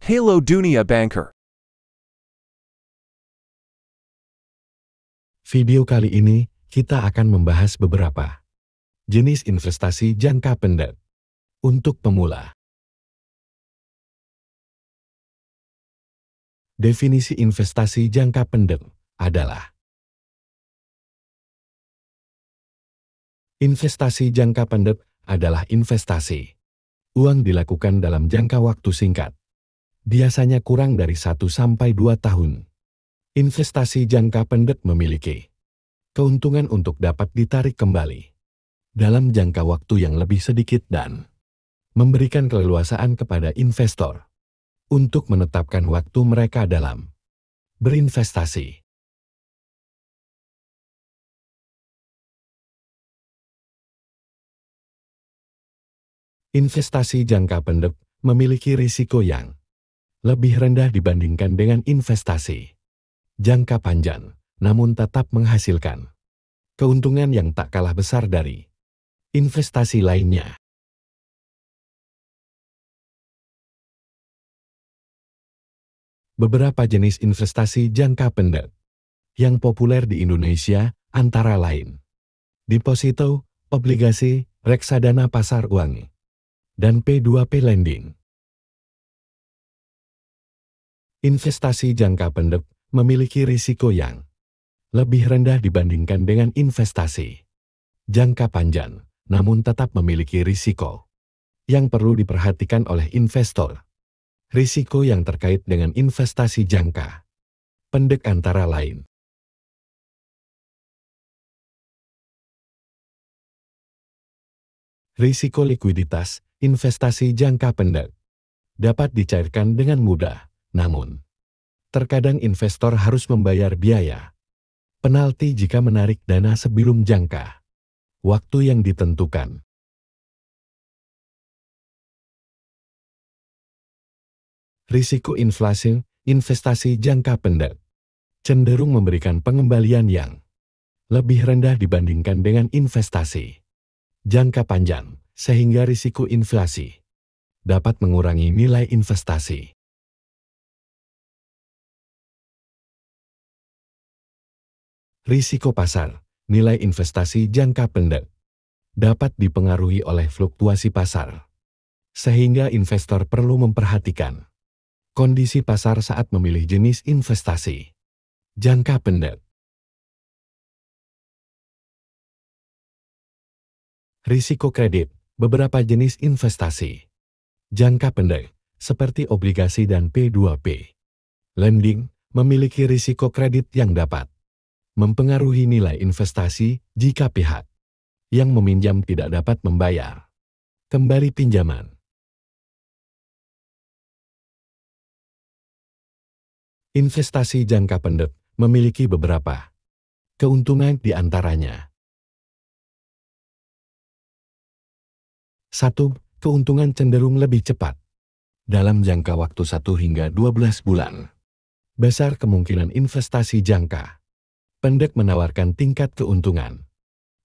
Halo Dunia Banker. Video kali ini, kita akan membahas beberapa jenis investasi jangka pendek untuk pemula. Definisi investasi jangka pendek adalah investasi jangka pendek adalah investasi. Uang dilakukan dalam jangka waktu singkat, biasanya kurang dari 1 sampai 2 tahun. Investasi jangka pendek memiliki keuntungan untuk dapat ditarik kembali dalam jangka waktu yang lebih sedikit dan memberikan keleluasaan kepada investor untuk menetapkan waktu mereka dalam berinvestasi. Investasi jangka pendek memiliki risiko yang lebih rendah dibandingkan dengan investasi jangka panjang, namun tetap menghasilkan keuntungan yang tak kalah besar dari investasi lainnya. Beberapa jenis investasi jangka pendek yang populer di Indonesia antara lain deposito, obligasi, reksadana pasar uang, dan P2P lending. Investasi jangka pendek memiliki risiko yang lebih rendah dibandingkan dengan investasi jangka panjang, namun tetap memiliki risiko yang perlu diperhatikan oleh investor. Risiko yang terkait dengan investasi jangka pendek antara lain risiko likuiditas. Investasi jangka pendek dapat dicairkan dengan mudah, namun terkadang investor harus membayar biaya penalti jika menarik dana sebelum jangka waktu yang ditentukan. Risiko inflasi. Investasi jangka pendek cenderung memberikan pengembalian yang lebih rendah dibandingkan dengan investasi jangka panjang, sehingga risiko inflasi dapat mengurangi nilai investasi. Risiko pasar. Nilai investasi jangka pendek dapat dipengaruhi oleh fluktuasi pasar, sehingga investor perlu memperhatikan kondisi pasar saat memilih jenis investasi jangka pendek. Risiko kredit. Beberapa jenis investasi jangka pendek, seperti obligasi dan P2P lending, memiliki risiko kredit yang dapat mempengaruhi nilai investasi jika pihak yang meminjam tidak dapat membayar kembali pinjaman. Investasi jangka pendek memiliki beberapa keuntungan di antaranya. 1. Keuntungan cenderung lebih cepat. Dalam jangka waktu 1 hingga 12 bulan, besar kemungkinan investasi jangka pendek menawarkan tingkat keuntungan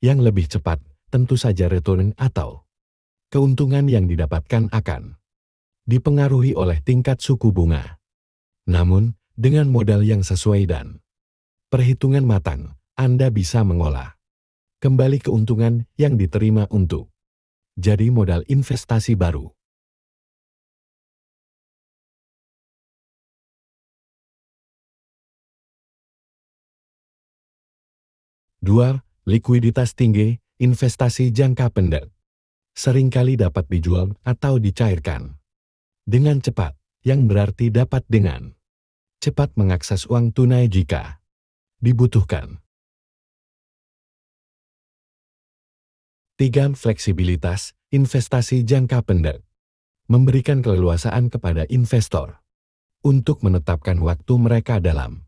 yang lebih cepat. Tentu saja return atau keuntungan yang didapatkan akan dipengaruhi oleh tingkat suku bunga. Namun, dengan modal yang sesuai dan perhitungan matang, Anda bisa mengolah kembali keuntungan yang diterima untuk jadi modal investasi baru. 2. Likuiditas tinggi. Investasi jangka pendek seringkali dapat dijual atau dicairkan dengan cepat, yang berarti dapat dengan cepat mengakses uang tunai jika dibutuhkan. 3. Fleksibilitas. Investasi jangka pendek memberikan keleluasaan kepada investor untuk menetapkan waktu mereka dalam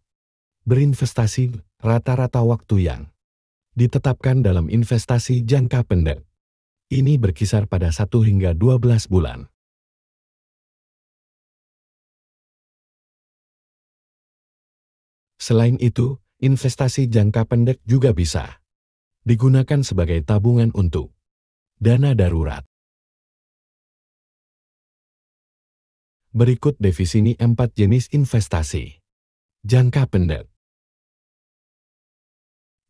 berinvestasi. Rata-rata waktu yang ditetapkan dalam investasi jangka pendek ini berkisar pada 1 hingga 12 bulan. Selain itu, investasi jangka pendek juga bisa digunakan sebagai tabungan untuk dana darurat. Berikut definisi 4 jenis investasi. Jangka pendek.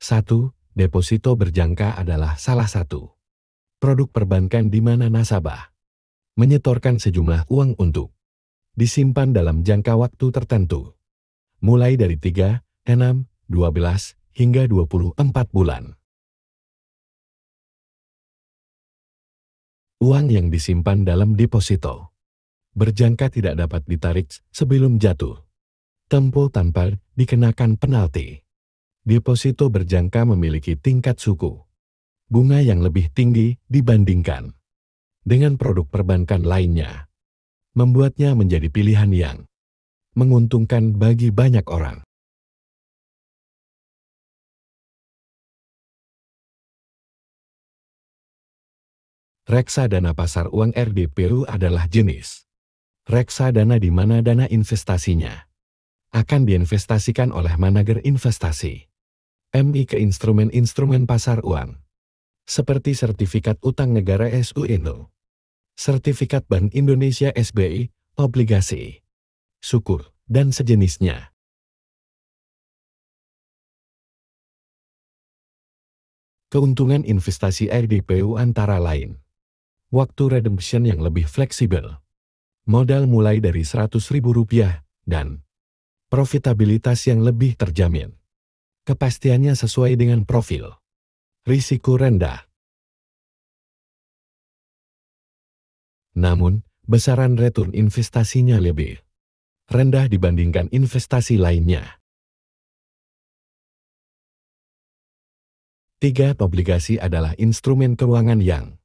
1. Deposito berjangka adalah salah satu produk perbankan di mana nasabah menyetorkan sejumlah uang untuk disimpan dalam jangka waktu tertentu, mulai dari 3, 6, 12, hingga 24 bulan. Uang yang disimpan dalam deposito berjangka tidak dapat ditarik sebelum jatuh tempo tanpa dikenakan penalti. Deposito berjangka memiliki tingkat suku bunga yang lebih tinggi dibandingkan dengan produk perbankan lainnya, membuatnya menjadi pilihan yang menguntungkan bagi banyak orang. Reksadana pasar uang RDPU adalah jenis reksadana di mana dana investasinya akan diinvestasikan oleh manajer investasi (MI) ke instrumen-instrumen pasar uang, seperti sertifikat utang negara (SUINO), sertifikat Bank Indonesia (SBI), obligasi, sukuk, dan sejenisnya. Keuntungan investasi RDPU antara lain: waktu redemption yang lebih fleksibel, modal mulai dari Rp100.000, dan profitabilitas yang lebih terjamin. Kepastiannya sesuai dengan profil risiko rendah. Namun, besaran return investasinya lebih rendah dibandingkan investasi lainnya. 3. Obligasi adalah instrumen keuangan yang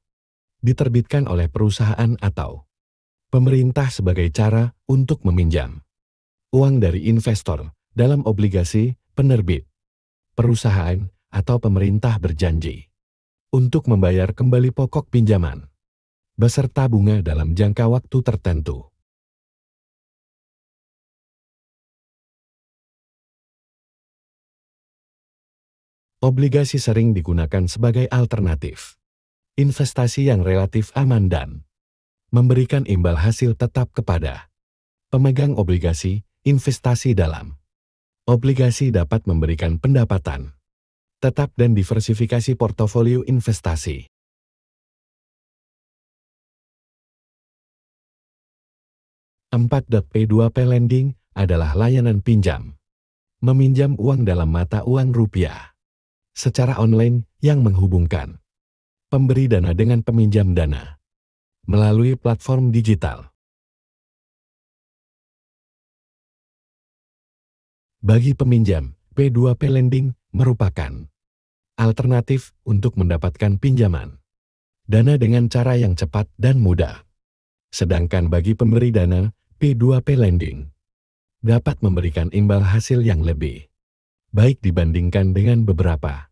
diterbitkan oleh perusahaan atau pemerintah sebagai cara untuk meminjam uang dari investor. Dalam obligasi, penerbit, perusahaan, atau pemerintah berjanji untuk membayar kembali pokok pinjaman beserta bunga dalam jangka waktu tertentu. Obligasi sering digunakan sebagai alternatif investasi yang relatif aman dan memberikan imbal hasil tetap kepada pemegang obligasi. Investasi dalam obligasi dapat memberikan pendapatan tetap dan diversifikasi portofolio investasi. 4. P2P lending adalah layanan pinjam meminjam uang dalam mata uang rupiah secara online yang menghubungkan pemberi dana dengan peminjam dana melalui platform digital. Bagi peminjam, P2P lending merupakan alternatif untuk mendapatkan pinjaman dana dengan cara yang cepat dan mudah. Sedangkan bagi pemberi dana, P2P lending dapat memberikan imbal hasil yang lebih baik dibandingkan dengan beberapa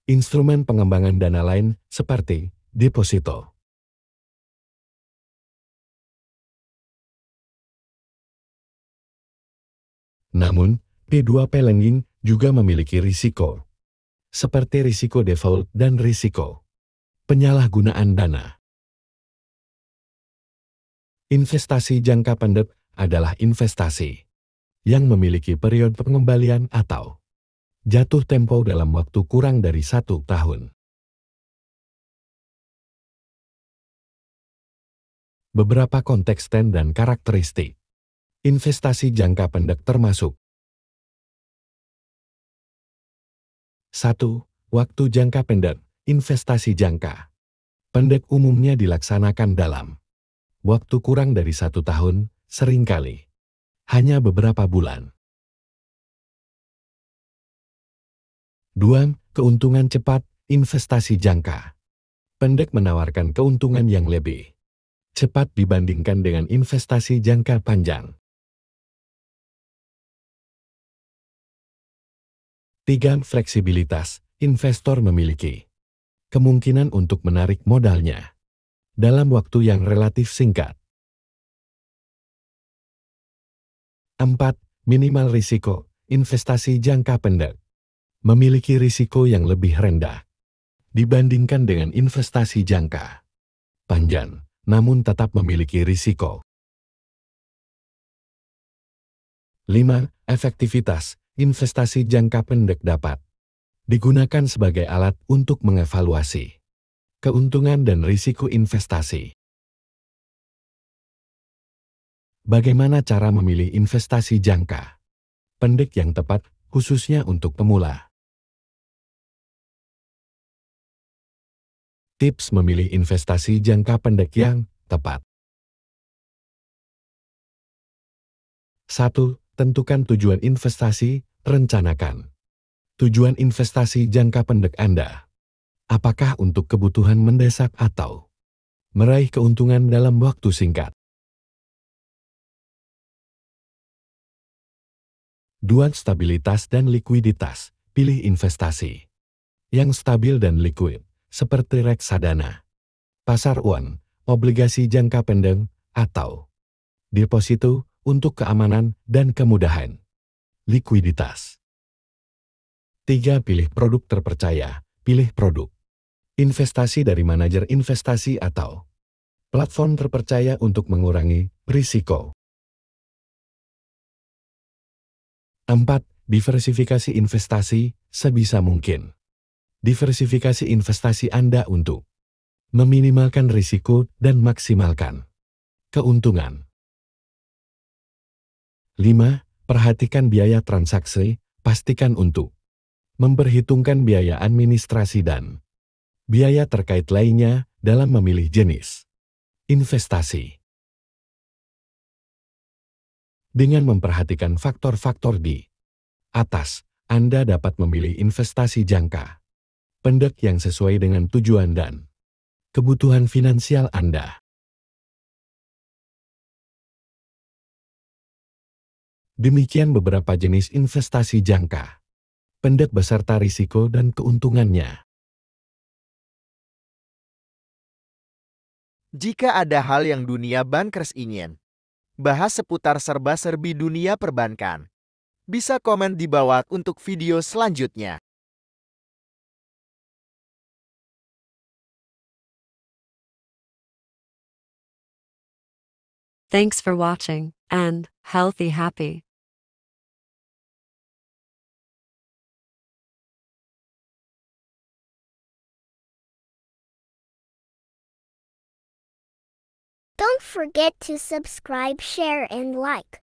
instrumen pengembangan dana lain seperti deposito. Namun, P2P lending juga memiliki risiko, seperti risiko default dan risiko penyalahgunaan dana. Investasi jangka pendek adalah investasi yang memiliki periode pengembalian atau jatuh tempo dalam waktu kurang dari 1 tahun. Beberapa konteks dan karakteristik investasi jangka pendek termasuk: 1. Waktu jangka pendek. Investasi jangka pendek umumnya dilaksanakan dalam waktu kurang dari 1 tahun, seringkali hanya beberapa bulan. 2. Keuntungan cepat. Investasi jangka pendek menawarkan keuntungan yang lebih cepat dibandingkan dengan investasi jangka panjang. 3. Fleksibilitas. Investor memiliki kemungkinan untuk menarik modalnya dalam waktu yang relatif singkat. 4. Minimal risiko. Investasi jangka pendek memiliki risiko yang lebih rendah dibandingkan dengan investasi jangka panjang, namun tetap memiliki risiko. 5. Efektivitas investasi jangka pendek dapat digunakan sebagai alat untuk mengevaluasi keuntungan dan risiko investasi. Bagaimana cara memilih investasi jangka pendek yang tepat, khususnya untuk pemula? Tips memilih investasi jangka pendek yang tepat. 1. Tentukan tujuan investasi, rencanakan tujuan investasi jangka pendek Anda. Apakah untuk kebutuhan mendesak atau meraih keuntungan dalam waktu singkat? 2. Stabilitas dan likuiditas. Pilih investasi yang stabil dan likuid, seperti reksadana, pasar uang, obligasi jangka pendek, atau deposito untuk keamanan dan kemudahan. Likuiditas. 3. Pilih produk terpercaya. Pilih produk investasi dari manajer investasi atau platform terpercaya untuk mengurangi risiko. 4. Diversifikasi investasi sebisa mungkin. Diversifikasi investasi Anda untuk meminimalkan risiko dan maksimalkan keuntungan. 5. Perhatikan biaya transaksi, pastikan untuk memperhitungkan biaya administrasi dan biaya terkait lainnya dalam memilih jenis investasi. Dengan memperhatikan faktor-faktor di atas, Anda dapat memilih investasi jangka pendek yang sesuai dengan tujuan dan kebutuhan finansial Anda. Demikian beberapa jenis investasi jangka pendek beserta risiko dan keuntungannya. Jika ada hal yang dunia bankers ingin bahas seputar serba-serbi dunia perbankan, bisa komen di bawah untuk video selanjutnya. Thanks for watching, and healthy happy. Don't forget to subscribe, share, and like.